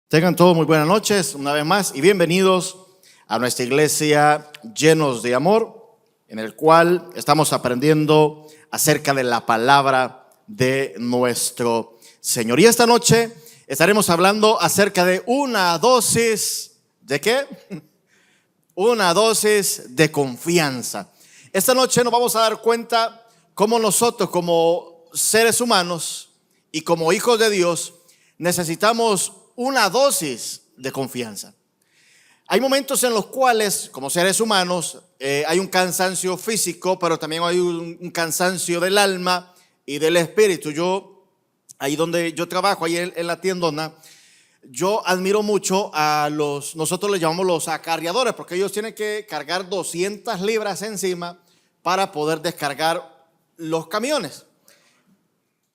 Tengan todos muy buenas noches una vez más y bienvenidos a nuestra iglesia Llenos de Amor, en el cual estamos aprendiendo acerca de la palabra de nuestro Señor. Y esta noche estaremos hablando acerca de una dosis, ¿de qué? Una dosis de confianza. Esta noche nos vamos a dar cuenta cómo nosotros como seres humanos y como hijos de Dios necesitamos una dosis de confianza. Hay momentos en los cuales, como seres humanos, hay un cansancio físico, pero también hay un cansancio del alma y del espíritu. Ahí donde yo trabajo, ahí en la tiendona, yo admiro mucho a nosotros les llamamos los acarreadores, porque ellos tienen que cargar 200 libras encima para poder descargar los camiones.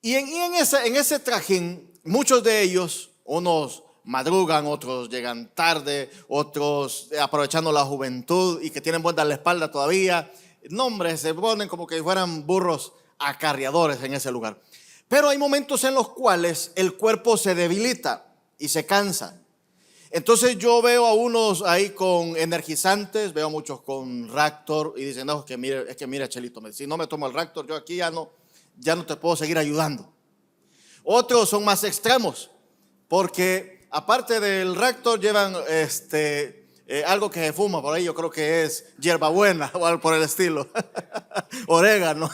Y en ese trajín, muchos de ellos, unos madrugan, otros llegan tarde, otros aprovechando la juventud y que tienen buena la espalda todavía. Nombres se ponen como que fueran burros acarreadores en ese lugar. Pero hay momentos en los cuales el cuerpo se debilita y se cansa. Entonces yo veo a unos ahí con energizantes, veo a muchos con Raptor y dicen, no, es que mira Chelito, si no me tomo el Raptor, yo aquí ya no te puedo seguir ayudando. Otros son más extremos, porque aparte del Raptor llevan algo que se fuma por ahí, yo creo que es hierbabuena o algo por el estilo. Orégano.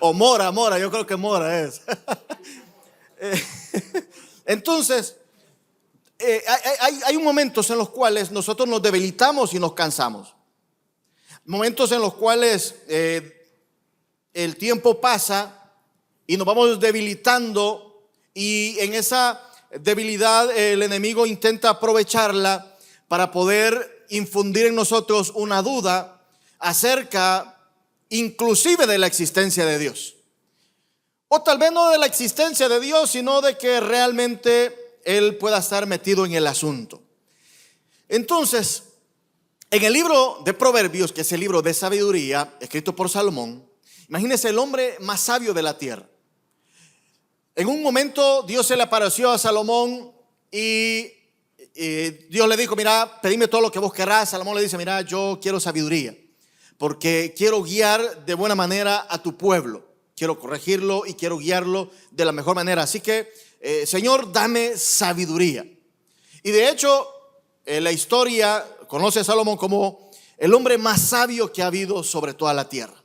O mora, yo creo que mora es. Entonces, hay momentos en los cuales nosotros nos debilitamos y nos cansamos. Momentos en los cuales el tiempo pasa y nos vamos debilitando, y en esa debilidad el enemigo intenta aprovecharla para poder infundir en nosotros una duda acerca inclusive de la existencia de Dios, o tal vez no de la existencia de Dios, sino de que realmente Él pueda estar metido en el asunto. Entonces, en el libro de Proverbios, que es el libro de sabiduría escrito por Salomón, imagínense el hombre más sabio de la tierra. En un momento Dios se le apareció a Salomón y Dios le dijo, mira, pedime todo lo que vos querrás. Salomón le dice, mira, yo quiero sabiduría, porque quiero guiar de buena manera a tu pueblo. Quiero corregirlo y quiero guiarlo de la mejor manera. Así que, Señor, dame sabiduría. Y de hecho, la historia conoce a Salomón como el hombre más sabio que ha habido sobre toda la tierra.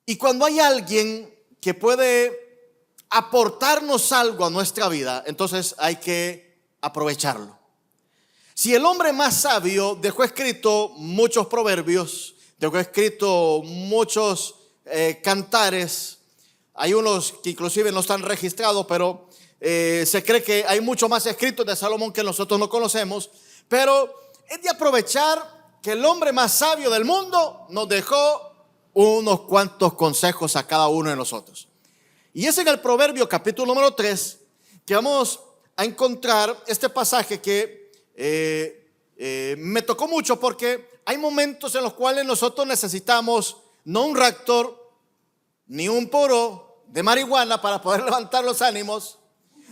Y cuando hay alguien que puede aportarnos algo a nuestra vida, entonces hay que aprovecharlo. Si el hombre más sabio dejó escrito muchos proverbios, dejó escrito muchos cantares, hay unos que inclusive no están registrados, pero se cree que hay mucho más escritos de Salomón que nosotros no conocemos, pero es de aprovechar que el hombre más sabio del mundo nos dejó unos cuantos consejos a cada uno de nosotros. Y es en el Proverbio capítulo número 3 que vamos a encontrar este pasaje que me tocó mucho, porque hay momentos en los cuales nosotros necesitamos no un Raptor ni un puro de marihuana para poder levantar los ánimos,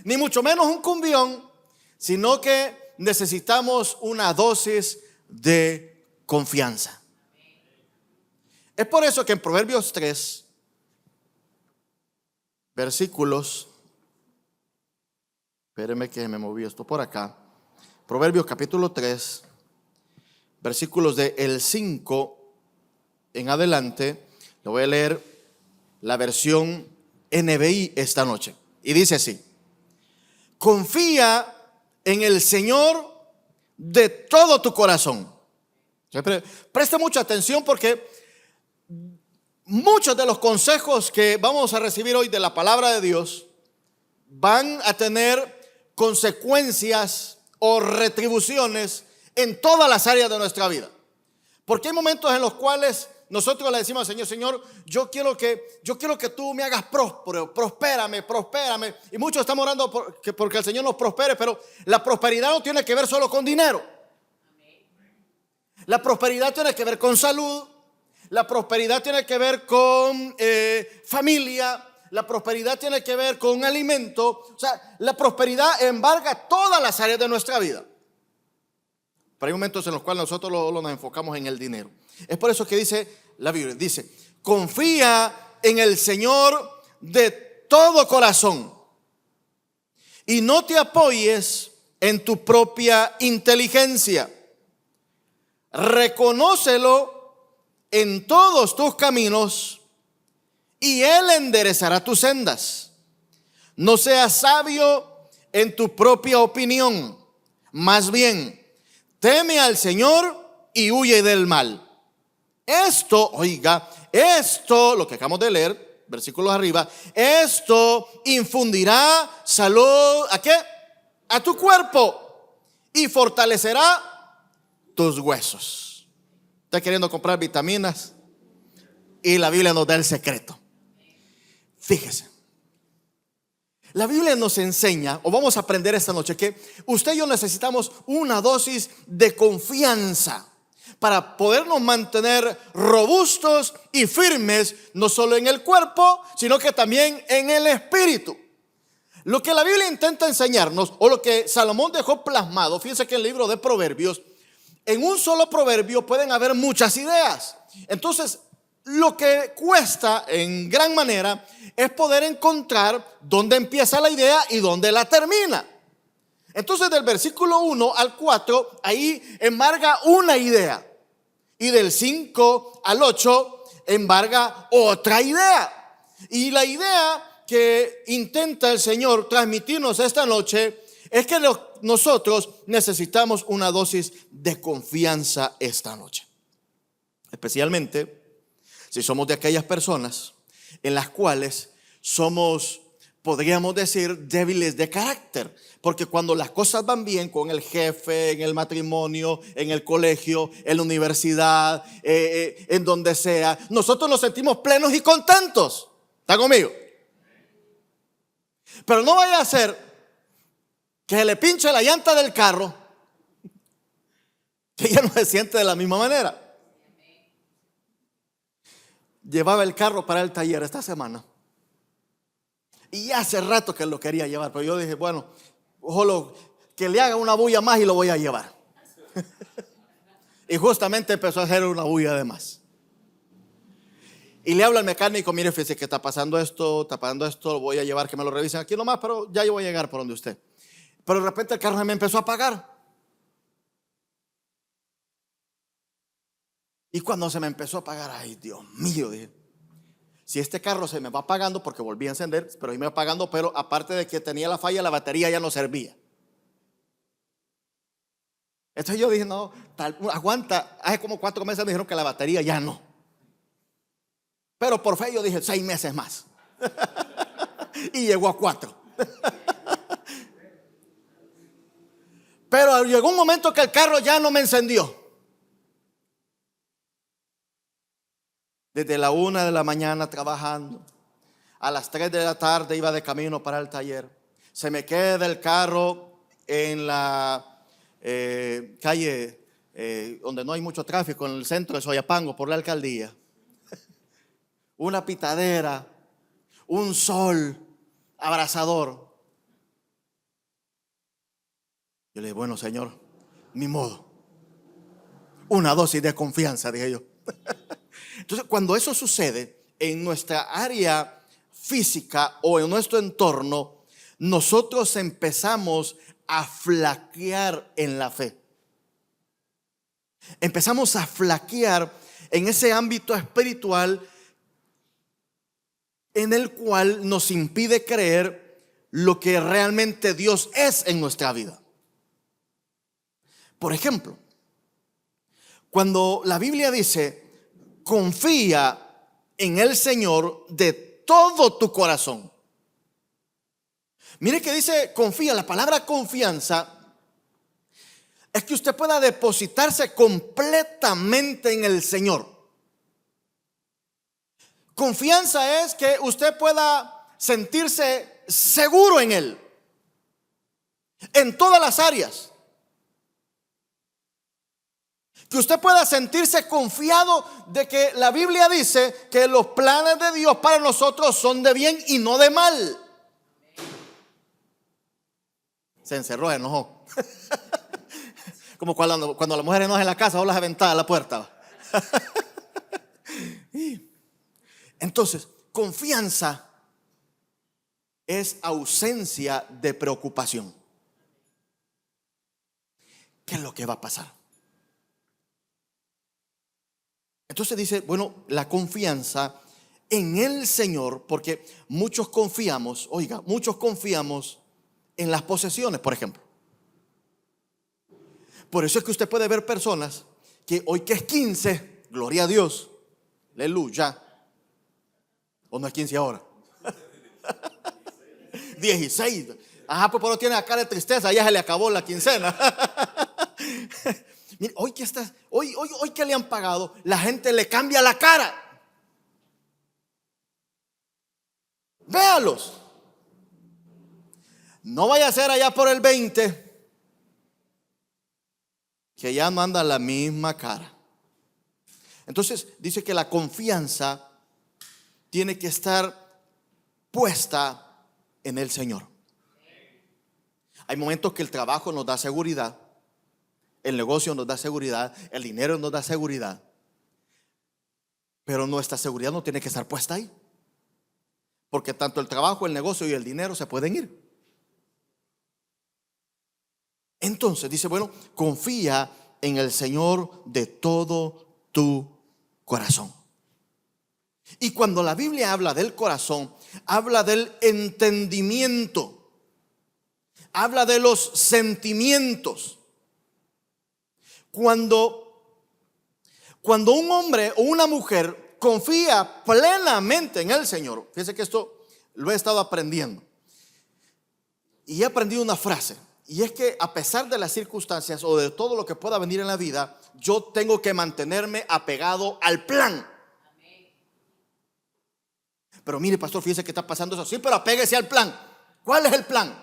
ni mucho menos un cumbión, sino que necesitamos una dosis de confianza. Es por eso que en Proverbios 3 versículos, espérenme que me moví esto por acá. Proverbios capítulo 3, versículos del 5 en adelante. Lo voy a leer la versión NBI esta noche. Y dice así: confía en el Señor de todo tu corazón. Preste mucha atención, porque muchos de los consejos que vamos a recibir hoy de la palabra de Dios van a tener consecuencias o retribuciones en todas las áreas de nuestra vida. Porque hay momentos en los cuales nosotros le decimos al Señor, Señor, yo quiero que tú me hagas próspero, prospérame. Y muchos estamos orando porque el Señor nos prospere, pero la prosperidad no tiene que ver solo con dinero. La prosperidad tiene que ver con salud. La prosperidad tiene que ver con familia. La prosperidad tiene que ver con alimento. O sea, la prosperidad embarga todas las áreas de nuestra vida. Pero hay momentos en los cuales nosotros nos enfocamos en el dinero. Es por eso que dice la Biblia, dice, confía en el Señor de todo corazón y no te apoyes en tu propia inteligencia. Reconócelo en todos tus caminos y Él enderezará tus sendas. No seas sabio en tu propia opinión, más bien, teme al Señor y huye del mal. Esto, oiga, esto, lo que acabamos de leer, versículos arriba, esto infundirá salud, ¿a qué? A tu cuerpo y fortalecerá tus huesos. Está queriendo comprar vitaminas y la Biblia nos da el secreto. Fíjese, la Biblia nos enseña, o vamos a aprender esta noche, que usted y yo necesitamos una dosis de confianza para podernos mantener robustos y firmes, no solo en el cuerpo, sino que también en el espíritu. Lo que la Biblia intenta enseñarnos, o lo que Salomón dejó plasmado, fíjense que en el libro de Proverbios, en un solo proverbio pueden haber muchas ideas. Entonces, lo que cuesta en gran manera es poder encontrar dónde empieza la idea y dónde la termina. Entonces, del versículo 1 al 4, ahí embarga una idea. Y del 5 al 8 embarga otra idea. Y la idea que intenta el Señor transmitirnos esta noche es que nosotros necesitamos una dosis de confianza esta noche. Especialmente si somos de aquellas personas en las cuales somos, podríamos decir, débiles de carácter. Porque cuando las cosas van bien con el jefe, en el matrimonio, en el colegio, en la universidad, en donde sea, nosotros nos sentimos plenos y contentos. ¿Está conmigo? Pero no vaya a ser que se le pinche la llanta del carro, que ya no se siente de la misma manera. Llevaba el carro para el taller esta semana y hace rato que lo quería llevar, pero yo dije, bueno, ojalá que le haga una bulla más y lo voy a llevar. Y justamente empezó a hacer una bulla de más. Y le habla al mecánico, mire, fíjese que está pasando esto, lo voy a llevar, que me lo revisen aquí nomás, pero ya yo voy a llegar por donde usted. Pero de repente el carro se me empezó a apagar. Y cuando se me empezó a apagar, ay Dios mío, dije, si este carro se me va apagando, porque volví a encender, pero ahí me va apagando, pero aparte de que tenía la falla, la batería ya no servía. Entonces yo dije, no, aguanta, hace como 4 meses me dijeron que la batería ya no. Pero por fe yo dije 6 meses más. Y llegó a 4. Pero llegó un momento que el carro ya no me encendió. Desde la 1 de la mañana trabajando, a las 3 de la tarde iba de camino para el taller. Se me queda el carro en la calle donde no hay mucho tráfico, en el centro de Soyapango, por la alcaldía. Una pitadera, un sol abrasador. Yo le dije, bueno, Señor, ni modo. Una dosis de confianza, dije yo. Entonces, cuando eso sucede en nuestra área física o en nuestro entorno, nosotros empezamos a flaquear en la fe. Empezamos a flaquear en ese ámbito espiritual en el cual nos impide creer lo que realmente Dios es en nuestra vida. Por ejemplo, cuando la Biblia dice, confía en el Señor de todo tu corazón. Mire que dice confía, la palabra confianza es que usted pueda depositarse completamente en el Señor. Confianza es que usted pueda sentirse seguro en Él, en todas las áreas. Que usted pueda sentirse confiado de que la Biblia dice que los planes de Dios para nosotros son de bien y no de mal. Se encerró, se enojó. Como cuando la mujer enoja en la casa o las aventadas a la puerta. Entonces, confianza es ausencia de preocupación. ¿Qué es lo que va a pasar? Entonces dice, bueno, la confianza en el Señor, porque muchos confiamos en las posesiones, por ejemplo. Por eso es que usted puede ver personas que hoy que es 15, gloria a Dios, aleluya, o no es 15 ahora, 16. Ajá, pues no tiene la cara de tristeza, ya se le acabó la quincena. Mire, hoy que le han pagado, la gente le cambia la cara. Véalos. No vaya a ser allá por el 20 que ya no anda la misma cara. Entonces dice que la confianza tiene que estar puesta en el Señor. Hay momentos que el trabajo nos da seguridad, el negocio nos da seguridad, el dinero nos da seguridad, pero nuestra seguridad no tiene que estar puesta ahí, porque tanto el trabajo, el negocio y el dinero se pueden ir. Entonces dice, bueno, confía en el Señor de todo tu corazón. Y cuando la Biblia habla del corazón, habla del entendimiento, habla de los sentimientos. Cuando un hombre o una mujer confía plenamente en el Señor, fíjese que esto lo he estado aprendiendo y he aprendido una frase, y es que a pesar de las circunstancias o de todo lo que pueda venir en la vida, yo tengo que mantenerme apegado al plan. Pero mire, pastor, fíjese que está pasando eso. Sí, pero apéguese al plan. ¿Cuál es el plan?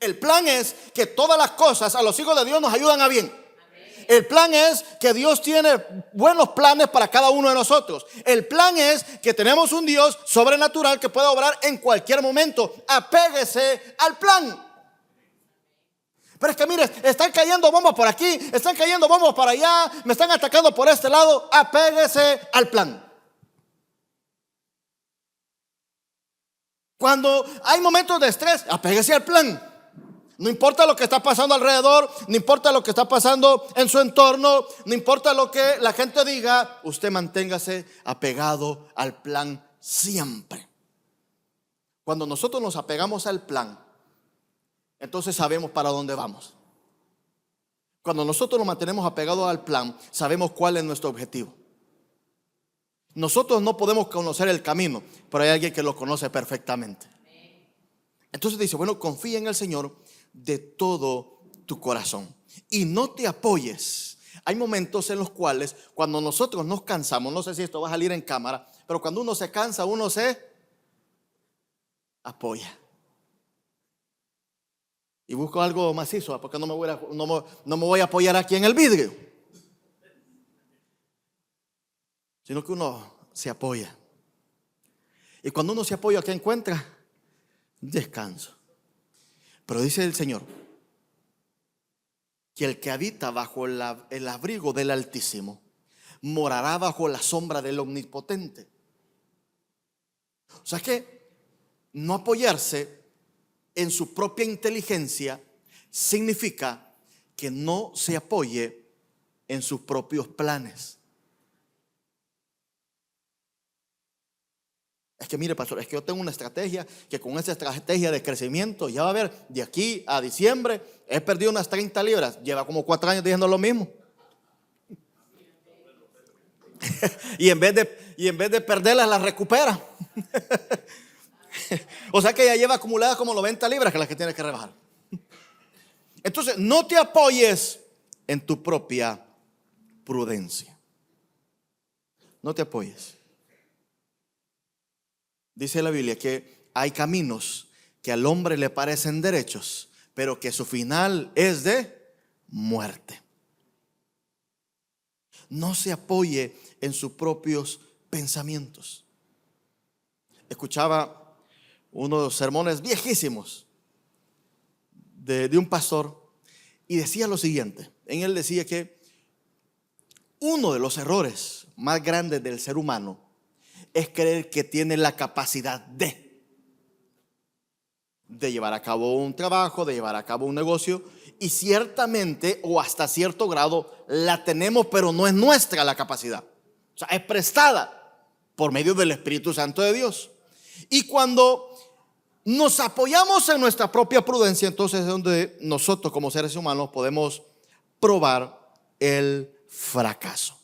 El plan es que todas las cosas a los hijos de Dios nos ayudan a bien. El plan es que Dios tiene buenos planes para cada uno de nosotros. El plan es que tenemos un Dios sobrenatural que puede obrar en cualquier momento. Apéguese al plan. Pero es que mire, están cayendo bombas por aquí, están cayendo bombas por allá, me están atacando por este lado. Apéguese al plan. Cuando hay momentos de estrés, apéguese al plan. No importa lo que está pasando alrededor, no importa lo que está pasando en su entorno, no importa lo que la gente diga, usted manténgase apegado al plan siempre. Cuando nosotros nos apegamos al plan, entonces sabemos para dónde vamos. Cuando nosotros nos mantenemos apegados al plan, sabemos cuál es nuestro objetivo. Nosotros no podemos conocer el camino, pero hay alguien que lo conoce perfectamente. Entonces dice, bueno, confía en el Señor de todo tu corazón y no te apoyes. Hay momentos en los cuales cuando nosotros nos cansamos, no sé si esto va a salir en cámara, pero cuando uno se cansa, uno se apoya. Y busco algo macizo, porque no me voy a apoyar aquí en el vidrio, sino que uno se apoya. Y cuando uno se apoya, ¿qué encuentra? Descanso. Pero dice el Señor que el que habita bajo el abrigo del Altísimo morará bajo la sombra del Omnipotente. O sea que no apoyarse en su propia inteligencia significa que no se apoye en sus propios planes. Es que mire, pastor, es que yo tengo una estrategia que con esa estrategia de crecimiento, ya va a ver, de aquí a diciembre he perdido unas 30 libras. Lleva como 4 años diciendo lo mismo. y en vez de perderlas, las recupera. O sea que ya lleva acumuladas como 90 libras que las que tiene que rebajar. Entonces, no te apoyes en tu propia prudencia. No te apoyes. Dice la Biblia que hay caminos que al hombre le parecen derechos, pero que su final es de muerte. no se apoye en sus propios pensamientos. Escuchaba uno de los sermones viejísimos de un pastor y decía lo siguiente. En él decía que uno de los errores más grandes del ser humano es creer que tiene la capacidad de llevar a cabo un trabajo, de llevar a cabo un negocio, y ciertamente o hasta cierto grado la tenemos, pero no es nuestra la capacidad. O sea, es prestada por medio del Espíritu Santo de Dios. Y cuando nos apoyamos en nuestra propia prudencia, entonces es donde nosotros como seres humanos podemos probar el fracaso.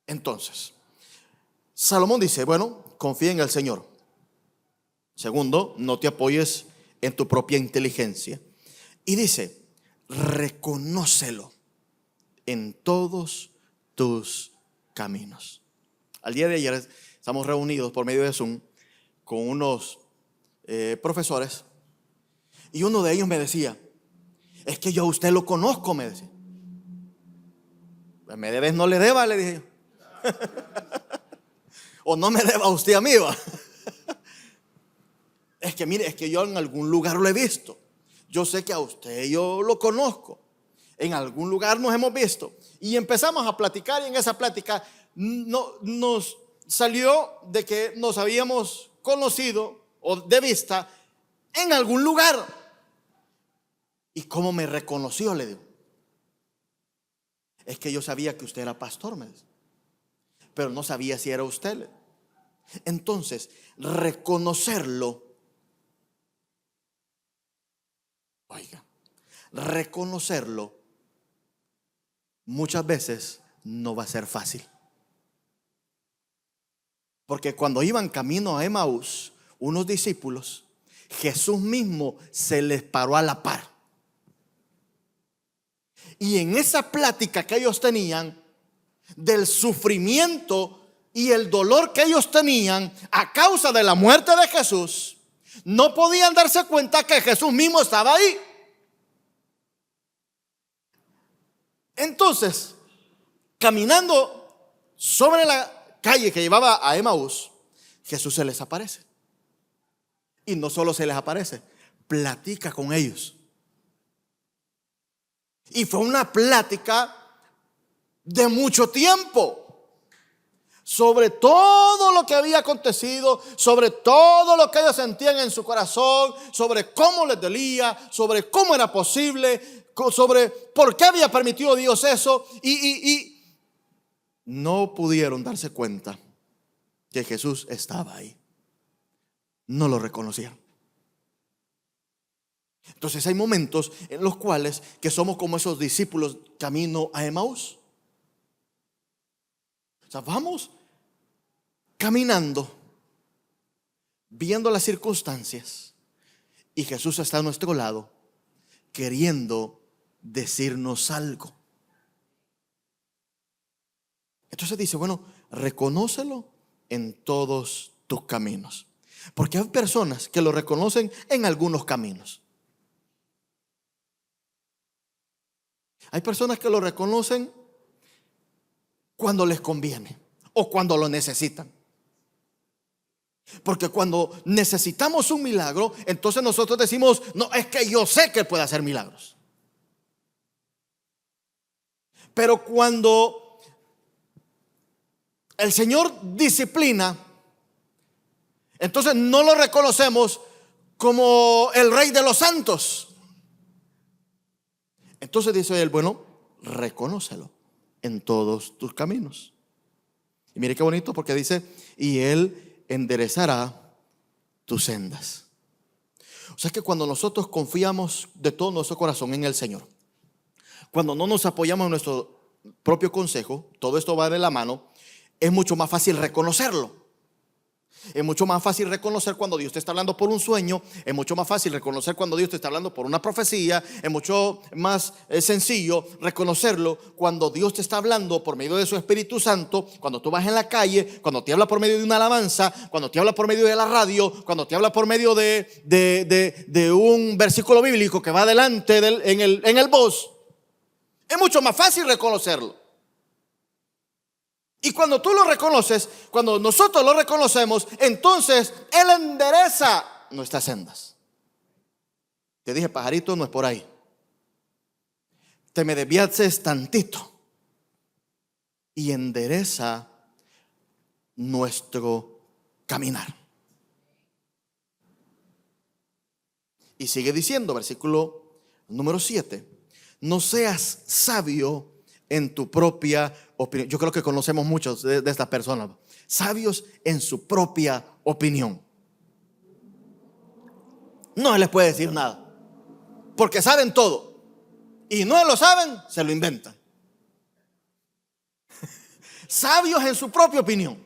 Entonces, Salomón dice, bueno, confía en el Señor. Segundo, no te apoyes en tu propia inteligencia. Y dice, reconócelo en todos tus caminos. Al día de ayer estamos reunidos por medio de Zoom con unos profesores, y uno de ellos me decía, es que yo a usted lo conozco, me decía. Me debes, no le deba, le dije yo. O no me deba usted a mí, va. Es que mire, es que yo en algún lugar lo he visto. Yo sé que a usted yo lo conozco. En algún lugar nos hemos visto. Y empezamos a platicar, y en esa plática nos salió de que nos habíamos conocido o de vista en algún lugar. ¿Y cómo me reconoció? Le digo. Es que yo sabía que usted era pastor, me dice, pero no sabía si era usted. Entonces, reconocerlo. Oiga, reconocerlo muchas veces no va a ser fácil. Porque cuando iban camino a Emaús, unos discípulos, Jesús mismo se les paró a la par. Y en esa plática que ellos tenían del sufrimiento y el dolor que ellos tenían a causa de la muerte de Jesús, no podían darse cuenta que Jesús mismo estaba ahí. Entonces, caminando sobre la calle que llevaba a Emaús, Jesús se les aparece. Y no solo se les aparece, platica con ellos. Y fue una plática de mucho tiempo sobre todo lo que había acontecido, sobre todo lo que ellos sentían en su corazón, sobre cómo les dolía, sobre cómo era posible, sobre por qué había permitido Dios eso. Y no pudieron darse cuenta que Jesús estaba ahí. No lo reconocieron. Entonces hay momentos en los cuales que somos como esos discípulos camino a Emaús. O sea, vamos caminando, viendo las circunstancias, y Jesús está a nuestro lado, queriendo decirnos algo. Entonces dice, bueno, reconócelo en todos tus caminos. Porque hay personas que lo reconocen en algunos caminos. Hay personas que lo reconocen cuando les conviene o cuando lo necesitan. Porque cuando necesitamos un milagro, entonces nosotros decimos, no, es que yo sé que puede hacer milagros. Pero cuando el Señor disciplina, entonces no lo reconocemos como el Rey de los santos. Entonces dice él, bueno, reconócelo en todos tus caminos. Y mire qué bonito, porque dice, y Él enderezará tus sendas. O sea que cuando nosotros confiamos de todo nuestro corazón en el Señor, cuando no nos apoyamos en nuestro propio consejo, todo esto va de la mano, es mucho más fácil reconocerlo. Es mucho más fácil reconocer cuando Dios te está hablando por un sueño. Es mucho más fácil reconocer cuando Dios te está hablando por una profecía. Es mucho más sencillo reconocerlo cuando Dios te está hablando por medio de su Espíritu Santo. Cuando tú vas en la calle, cuando te habla por medio de una alabanza, cuando te habla por medio de la radio, cuando te habla por medio de un versículo bíblico que va adelante en el voz. Es mucho más fácil reconocerlo. Y cuando tú lo reconoces, cuando nosotros lo reconocemos, entonces Él endereza nuestras sendas. Te dije, pajarito, no es por ahí. Te me desviaste tantito y endereza nuestro caminar. Y sigue diciendo, versículo número 7, no seas sabio en tu propia opinión. Yo creo que conocemos muchos de estas personas, sabios en su propia opinión. No se les puede decir nada, porque saben todo, y no lo saben, se lo inventan. Sabios en su propia opinión.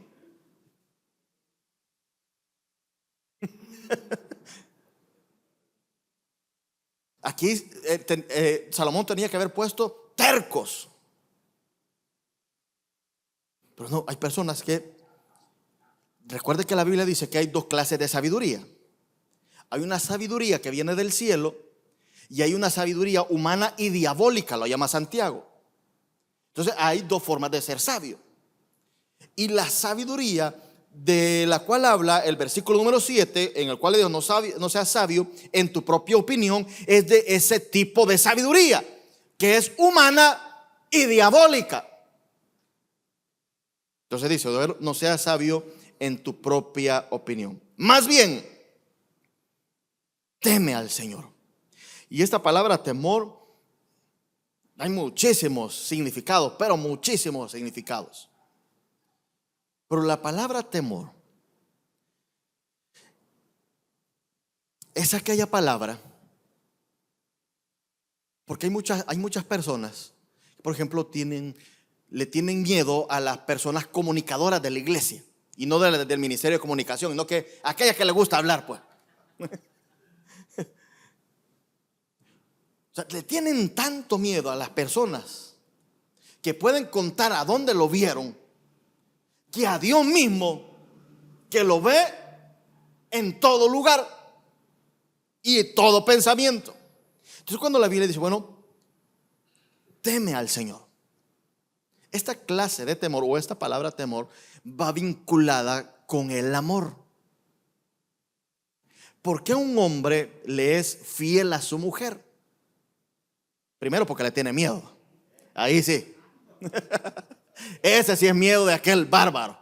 Aquí Salomón tenía que haber puesto tercos. Pero no, hay personas que, recuerde que la Biblia dice que hay dos clases de sabiduría. Hay una sabiduría que viene del cielo y hay una sabiduría humana y diabólica, lo llama Santiago. Entonces hay dos formas de ser sabio. Y la sabiduría de la cual habla el versículo número 7, en el cual Dios no seas sabio en tu propia opinión, es de ese tipo de sabiduría que es humana y diabólica. Entonces dice, no seas sabio en tu propia opinión. Más bien, teme al Señor. Y esta palabra temor, hay muchísimos significados, pero muchísimos significados. Pero la palabra temor es aquella palabra, porque hay muchas personas que, por ejemplo, le tienen miedo a las personas comunicadoras de la iglesia, y no del ministerio de comunicación, sino que aquellas que les gusta hablar, pues. O sea, le tienen tanto miedo a las personas que pueden contar a dónde lo vieron, que a Dios mismo, que lo ve en todo lugar y todo pensamiento. Entonces cuando la Biblia dice, bueno, teme al Señor, esta clase de temor o esta palabra temor va vinculada con el amor. ¿Por qué un hombre le es fiel a su mujer? Primero porque le tiene miedo. Ahí sí. Ese sí es miedo de aquel bárbaro.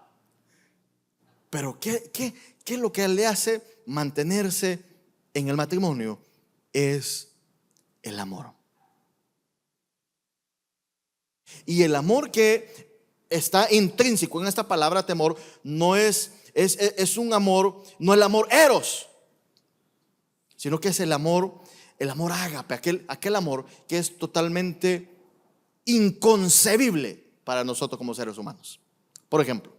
Pero ¿qué es lo que le hace mantenerse en el matrimonio? Es el amor. Y el amor que está intrínseco en esta palabra temor no es un amor, no el amor eros, sino que es el amor ágape, aquel amor que es totalmente inconcebible para nosotros como seres humanos. Por ejemplo,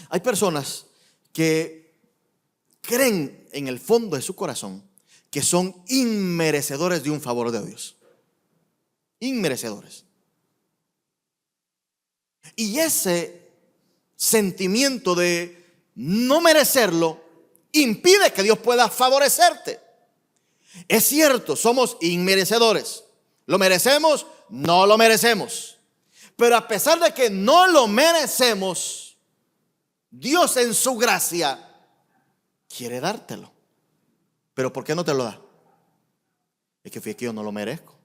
hay personas que creen en el fondo de su corazón que son inmerecedores de un favor de Dios. Inmerecedores. Y ese sentimiento de no merecerlo impide que Dios pueda favorecerte. Es cierto, somos inmerecedores. ¿Lo merecemos? No lo merecemos. Pero a pesar de que no lo merecemos, Dios en su gracia quiere dártelo. ¿Pero por qué no te lo da? Es que fíjate que yo no lo merezco.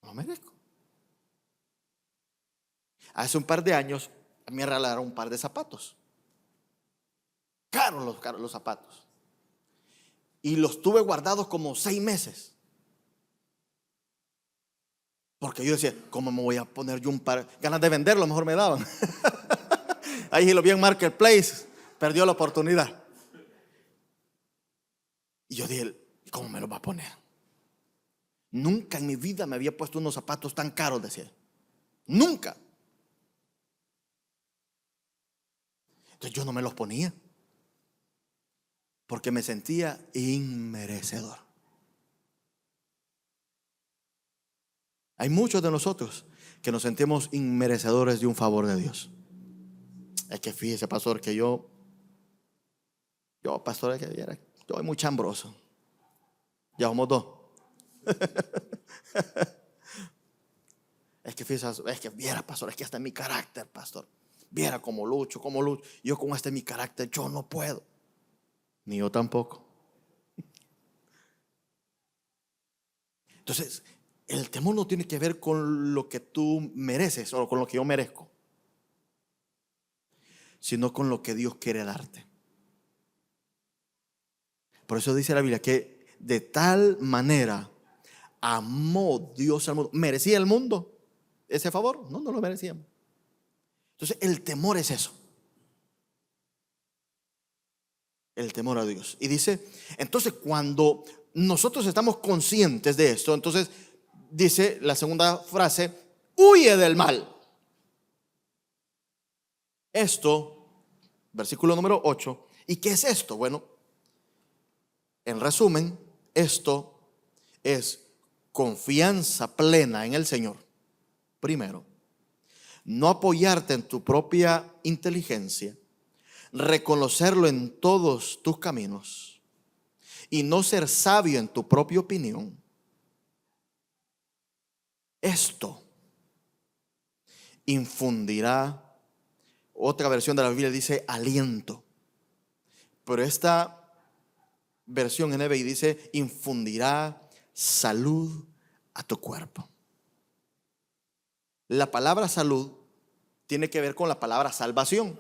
No lo merezco. Hace un par de años a mí me regalaron un par de zapatos. Caros los zapatos. Y los tuve guardados como 6 meses. Porque yo decía, ¿cómo me voy a poner yo un par? Ganas de venderlo, mejor me daban. Ahí lo vi en Marketplace, perdió la oportunidad. Y yo dije, ¿cómo me lo va a poner? Nunca en mi vida me había puesto unos zapatos tan caros, decía. Nunca. Entonces yo no me los ponía, porque me sentía inmerecedor. Hay muchos de nosotros que nos sentimos inmerecedores de un favor de Dios. Es que fíjese, pastor, que yo pastor, yo soy muy chambroso. Ya somos dos. es que viera, pastor, es que este es mi carácter, pastor. Viera cómo lucho, cómo lucho. Yo con este mi carácter, yo no puedo. Ni yo tampoco. Entonces, el temor no tiene que ver con lo que tú mereces o con lo que yo merezco, sino con lo que Dios quiere darte. Por eso dice la Biblia que de tal manera amó Dios al mundo. ¿Merecía el mundo ese favor? No, no lo merecíamos. Entonces el temor es eso. El temor a Dios. Y dice, entonces cuando nosotros estamos conscientes de esto, entonces dice la segunda frase, huye del mal. Esto, versículo número 8. ¿Y qué es esto? Bueno, en resumen, esto es confianza plena en el Señor. Primero, no apoyarte en tu propia inteligencia, reconocerlo en todos tus caminos y no ser sabio en tu propia opinión. Esto infundirá, otra versión de la Biblia dice aliento, pero esta versión NBI dice infundirá salud a tu cuerpo. La palabra salud tiene que ver con la palabra salvación.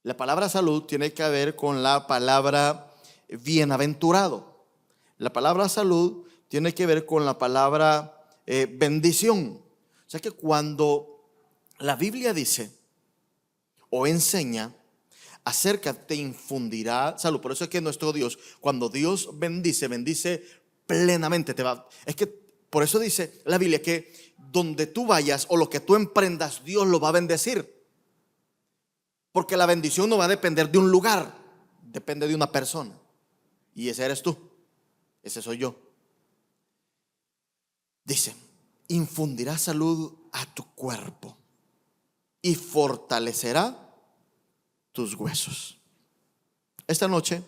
La palabra salud tiene que ver con la palabra bienaventurado. La palabra salud tiene que ver con la palabra bendición. O sea que cuando la Biblia dice o enseña acerca te infundirá salud. Por eso es que nuestro Dios, cuando Dios bendice, bendice plenamente. Es que por eso dice la Biblia que donde tú vayas o lo que tú emprendas, Dios lo va a bendecir. Porque la bendición no va a depender de un lugar, depende de una persona. Y ese eres tú, ese soy yo. Dice, infundirá salud a tu cuerpo y fortalecerá tus huesos. Esta noche,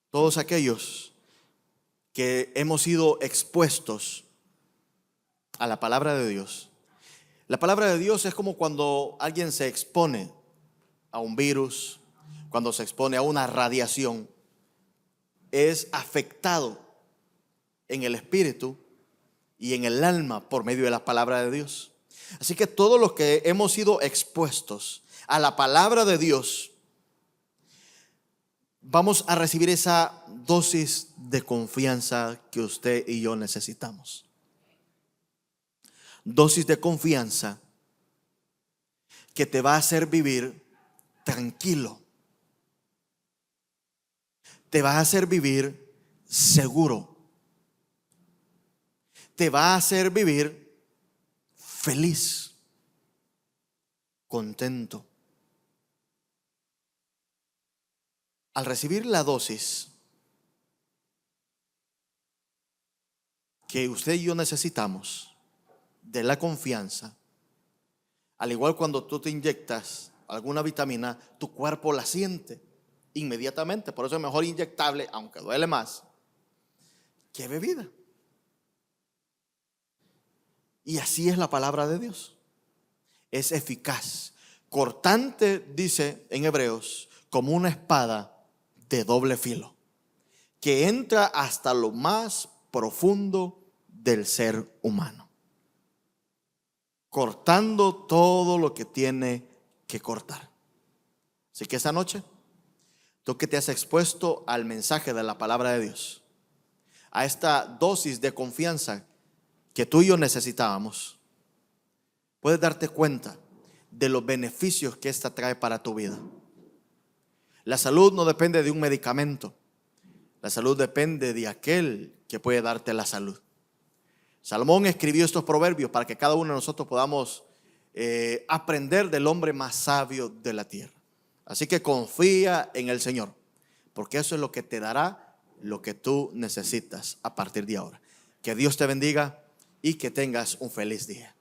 todos aquellos que hemos sido expuestos a la palabra de Dios. La palabra de Dios es como cuando alguien se expone a un virus, cuando se expone a una radiación, es afectado en el espíritu y en el alma por medio de la palabra de Dios. Así que todos los que hemos sido expuestos a la palabra de Dios, vamos a recibir esa dosis de confianza que usted y yo necesitamos. Dosis de confianza que te va a hacer vivir tranquilo. Te va a hacer vivir seguro. Te va a hacer vivir feliz, contento. Al recibir la dosis que usted y yo necesitamos de la confianza, al igual cuando tú te inyectas alguna vitamina, tu cuerpo la siente inmediatamente. Por eso es mejor inyectable, aunque duele más, que bebida. Y así es la palabra de Dios. Es eficaz, cortante, dice en Hebreos, como una espada de doble filo, que entra hasta lo más profundo del ser humano, cortando todo lo que tiene que cortar. Así que esta noche, tú que te has expuesto al mensaje de la palabra de Dios, a esta dosis de confianza que tú y yo necesitábamos, puedes darte cuenta de los beneficios que esta trae para tu vida. La salud no depende de un medicamento. La salud depende de aquel que puede darte la salud. Salomón escribió estos proverbios para que cada uno de nosotros podamos aprender del hombre más sabio de la tierra. Así que confía en el Señor, porque eso es lo que te dará lo que tú necesitas a partir de ahora. Que Dios te bendiga y que tengas un feliz día.